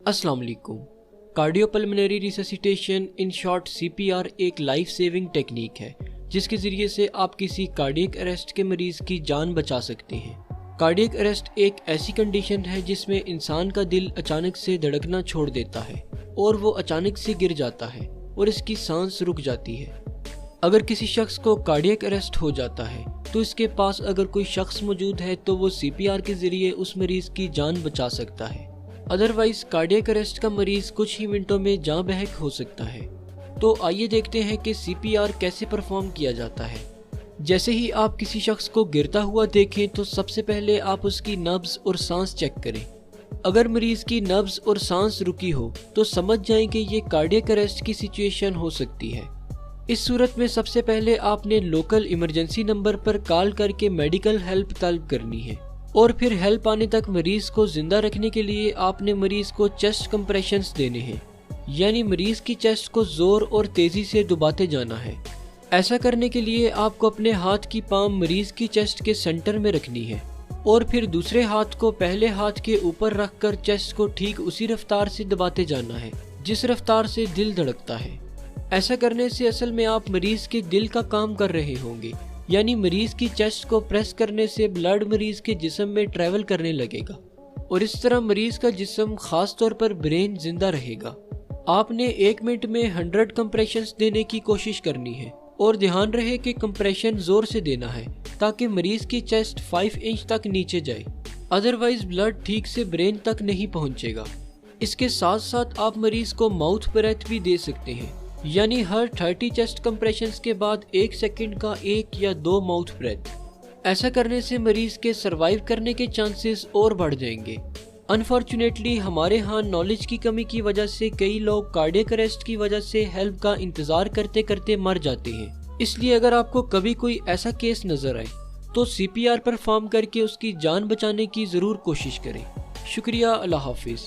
अस्सलाम वालेकुम। Cardiopulmonary resuscitation in short CPR एक लाइफ सेविंग टेक्निक है जिसके ज़रिए से आप किसी कार्डियक अरेस्ट के मरीज़ की जान बचा सकते हैं। कार्डियक अरेस्ट एक ऐसी कंडीशन है जिसमें इंसान का दिल अचानक से धड़कना छोड़ देता है और वो अचानक से गिर जाता है और इसकी सांस रुक जाती है। अगर किसी शख्स को कार्डियक अरेस्ट हो जाता है तो इसके पास अगर कोई शख्स मौजूद है तो वो CPR के ज़रिए उस मरीज़ की जान बचा सकता है। अदरवाइज कार्डियक अरेस्ट का मरीज कुछ ही मिनटों में जान बहक हो सकता है। तो आइए देखते हैं कि CPR कैसे परफॉर्म किया जाता है। जैसे ही आप किसी शख्स को गिरता हुआ देखें तो सबसे पहले आप उसकी नब्ज और सांस चेक करें। अगर मरीज की नब्ज और सांस रुकी हो तो समझ जाएं कि ये कार्डियक अरेस्ट की सिचुएशन हो सकती है। इस सूरत में सबसे पहले आपने लोकल इमरजेंसी नंबर पर कॉल करके मेडिकल हेल्प तलब करनी है और फिर हेल्प आने तक मरीज को जिंदा रखने के लिए आपने मरीज को चेस्ट कंप्रेशंस देने हैं, यानी मरीज की चेस्ट को जोर और तेजी से दबाते जाना है। ऐसा करने के लिए आपको अपने हाथ की पाम मरीज की चेस्ट के सेंटर में रखनी है और फिर दूसरे हाथ को पहले हाथ के ऊपर रखकर चेस्ट को ठीक उसी रफ्तार से दबाते जाना है जिस रफ्तार से दिल धड़कता है। ऐसा करने से असल में आप मरीज के दिल का काम कर रहे होंगे, यानी मरीज की चेस्ट को प्रेस करने से ब्लड मरीज के जिस्म में ट्रेवल करने लगेगा और इस तरह मरीज का जिस्म खास तौर पर ब्रेन जिंदा रहेगा। आपने 1 मिनट में 100 कंप्रेशंस देने की कोशिश करनी है और ध्यान रहे कि कंप्रेशन जोर से देना है ताकि मरीज की चेस्ट 5 इंच तक नीचे जाए, अदरवाइज ब्लड ठीक से ब्रेन तक नहीं पहुंचेगा। इसके साथ साथ आप मरीज को माउथ ब्रेथ भी दे सकते हैं, यानी हर 30 चेस्ट कंप्रेशंस के बाद 1 सेकंड का 1 या 2 माउथ ब्रेथ। ऐसा करने से मरीज के सरवाइव करने के चांसेस और बढ़ जाएंगे। अनफॉर्चुनेटली हमारे यहाँ नॉलेज की कमी की वजह से कई लोग कार्डियक अरेस्ट की वजह से हेल्प का इंतजार करते करते मर जाते हैं। इसलिए अगर आपको कभी कोई ऐसा केस नजर आए तो CPR परफॉर्म करके उसकी जान बचाने की जरूर कोशिश करें। शुक्रिया, अल्लाह हाफिज।